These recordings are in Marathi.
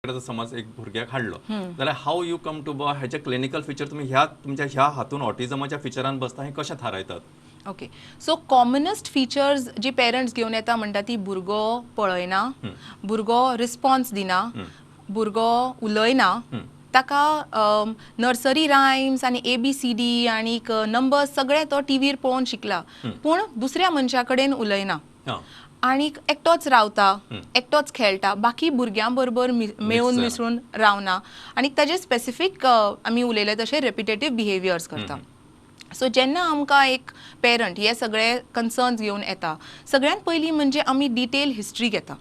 समज एक भुरग्याक हाडलो जाल्यार हाऊ यू कम टू हेचे क्लिनिकल फीचर तुम्ही तुमच्या ह्या हातून ऑटिझमाच्या फिचरान बसता हे कशें थारायतात? ओके, सो कॉमनस्ट फीचर्स जी पेरंट्स घेवन येता म्हणटा ती भुरगो पळयना, भुरगो रिस्पॉन्स दिना, भुरगो उलयना, ताका नर्सरी रायम्स आनी ABCD आणि नंबर्स सगळे तो टीव्हीर पळोवन शिकला, पूण दुसऱ्या मनशा कडेन उलयना आणि एकटोच रावता, एकटोच खेळटा, बाकी भुरग्यां बरोबर मेळून मिसळून रावना आणि ताजे स्पेसिफीक आमी उलयले तशे रेपिटेटीव बिहेवियर्स करता. सो जेन्ना आमकां एक पेरंट हे सगळे कन्सर्न्स घेवन येता, सगळ्यात पयलीं म्हणजे आमी डिटेल हिस्ट्री घेता.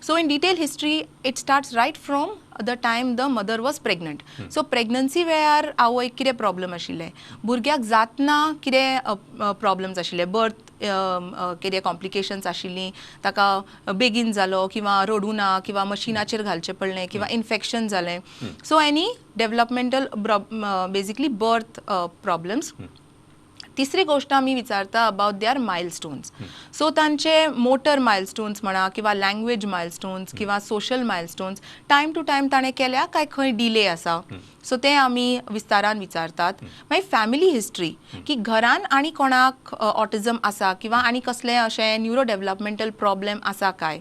So in detail history, it starts right from the time the mother was pregnant. So pregnancy वेळार आवयक कितें प्रॉब्लेम आशिल्ले, भुरग्याक जातना कितें प्रॉब्लेम्स आशिल्ले, बर्थ कितें कॉम्प्लिकेशन्स आशिल्लीं, ताका बेगीन जालो किंवा रडूना किंवा मशिनाचेर घालचें पडलें किंवा इन्फेक्शन जालें. So any developmental basically birth problems. तिसरी गोष्ट आमी विचारता अबाउट देअर मायलस्टोन्स. सो तांचे मोटर मायलस्टोन्स म्हणा किंवा लँग्वेज मायलस्टोन्स किंवा सोशल मायलस्टोन्स टायम टू टायम ताणें केल्या काय खंय डिले आसा, सो ते आमी विस्तारान विचारतात. मागीर फॅमिली हिस्ट्री, की घरान आनी कोणाक ऑटिझम आसा किंवा आनी कसले अशे न्यूरो डेव्हलपमेंटल प्रॉब्लेम आसा काय,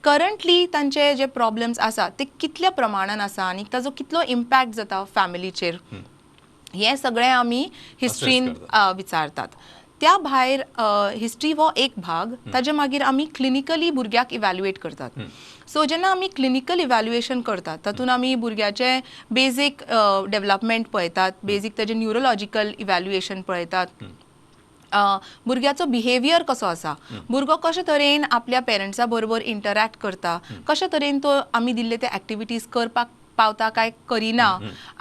करंटली तांचे जे प्रॉब्लेम्स आसा ते कितल्या प्रमाणान आसा आनी ताजो कितलो इम्पॅक्ट जाता फॅमिलीचेर, हे सगळे आमी हिस्ट्रीन विचारतात. त्या भायर हिस्ट्री हो एक भाग, ताजे मागीर आमी क्लिनिकली भुरग्याक इवॅल्युएट करतात. सो जेन्ना आमी क्लिनिकल इवॅल्युएशन करतात तातूंत आमी भुरग्याचे बेजीक डेव्हलपमेंट पळयतात, बेजीक ताजे न्यूरोलॉजिकल इवॅल्युएशन पळयतात, भुरग्याचो बिहेवियर कसो आसा, भुरगो कशे तरेन आपल्या पेरंट्सा बरोबर इंटरॅक्ट करता, कशे तरेन तो आमी दिल्ले ते एक्टिविटीज करपाक पावता काय करिना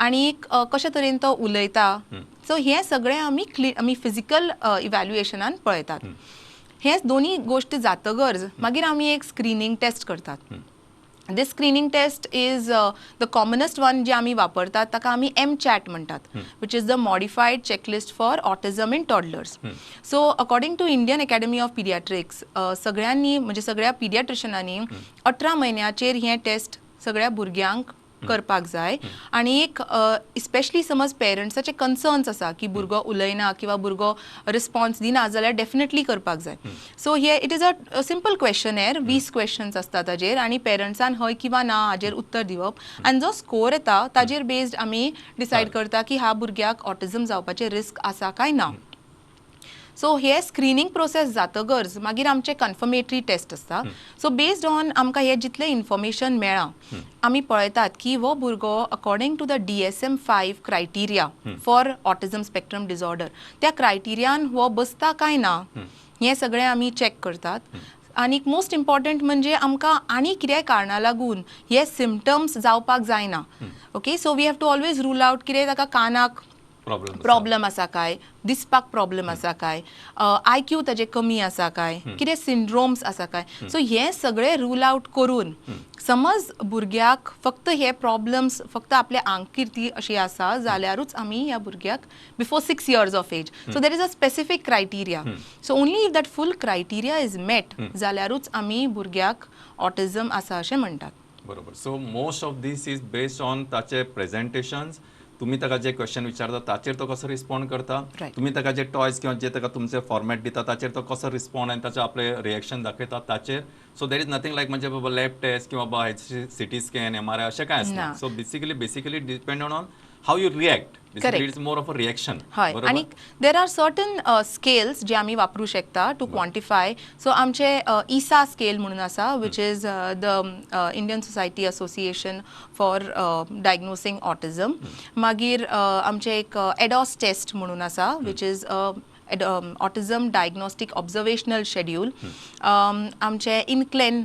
आणि कशे तरेन तो उलयता. सो हे सगळे आमी फिजिकल इवॅल्युएशनान पळयतात. हे दोन्ही गोष्टी जातकच मागीर आमी एक स्क्रीनिंग टेस्ट करतात. This screening test is the commonest one जे आमी वापरतात ताका आमी MCHAT म्हणटात, which is the modified checklist for autism in toddlers. So according to Indian Academy of Paediatrics सगळ्यांनी म्हणजे सगळ्या पिडियाट्रिशनांनी 18 म्हयन्याचेर हे टेस्ट सगळ्या भुरग्यांक करपाक जाय. आणि एक स्पेशली समज पेरंट्साचे कन्सर्न्स आसा की भुरगो उलयना किंवा भुरगो रिस्पॉन्स दिना जाल्यार डेफिनेटली करपाक जाय. सो हे it is a simple questioner, 20 questions आसता ताजेर आनी पेरंट्सान हय किंवा ना हाजेर उत्तर दिवप आनी जो स्कोर येता ताजेर बेस्ड आमी डिसायड करता की ह्या भुरग्याक ऑटिझम जावपाचे रिस्क आसा काय ना. सो हे स्क्रीनिंग प्रोसेस जातकच मागीर आमचे कन्फर्मेटरी टेस्ट आसता. सो बेस्ड ऑन आमकां हे जितले इन्फॉर्मेशन मेळ्ळा आमी पळयतात की हो भुरगो according to the DSM-5 criteria for autism spectrum disorder त्या क्रायटेरियान हो बसता काय ना हे सगळे आमी चॅक करतात. आणि मोस्ट इम्पॉर्टंट म्हणजे आमकां आनी कितें कारणां लागून हे सिम्पटम्स जावपाक जायना. Okay, so we have to always rule out कितें ताका कानाक प्रॉब्लेम आसा काय, दिसपाक प्रॉब्लेम आसा काय, IQ ताजे कमी आसा काय, कितें सिंड्रोम्स आसा काय. सो हे सगळे रूल आउट करून समज भुरग्याक फक्त हे प्रॉब्लेम्स फक्त आपल्या आंगकिर्ती अशी आसा जाल्यारूच आमी ह्या भुरग्याक before 6 years of age, so there is a specific criteria. So only if that full criteria is met जाल्यारूच आमी भुरग्याक ऑटिझम आसा अशें म्हणटात. बरोबर. So most of these is based on ताचे प्रेझेंटेशन्स, तुम्ही ताका जे क्वेश्चन विचारता ताचेर तो कसो रिस्पॉन्ड करता, तुम्ही ताका जे टॉयज किंवा जे ताका तुमचे फॉर्मॅट दिता ताचेर तो कसो रिस्पॉन्ड आनी ताचे आपले रिएक्शन दाखयता ताचेर. सो देर इज नथिंग लायक म्हणजे बाबा लॅब टेस्ट किंवा बाबा CT स्कॅन MRI अशें काय आसना. So basically depend on how you react. Basically, it's more of a reaction. आणि there are certain scales जे आमी वापरू शकता टू क्वांटिफाय. सो आमचे ISA स्केल म्हणून आसा, which is the Indian Society Association for Diagnosing Autism. मागीर आमचे एक EDOS टेस्ट म्हणून आसा, which is autism diagnostic observational schedule. आमचे INCLEN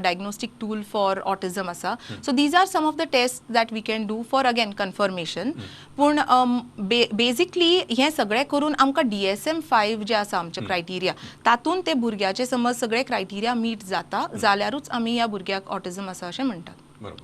diagnostic tool for autism आसा. So these are some of the test that we can do for again confirmation. पूण बेसिकली हे सगळे करून आमकां DSM-5 जे आसा आमचे क्रायटेरिया तातूंत ते भुरग्याचे समज सगळे क्रायटेरिया मीट जाता जाल्यारूच आमी ह्या भुरग्याक ऑटिझम आसा अशें म्हणटात. बरोबर.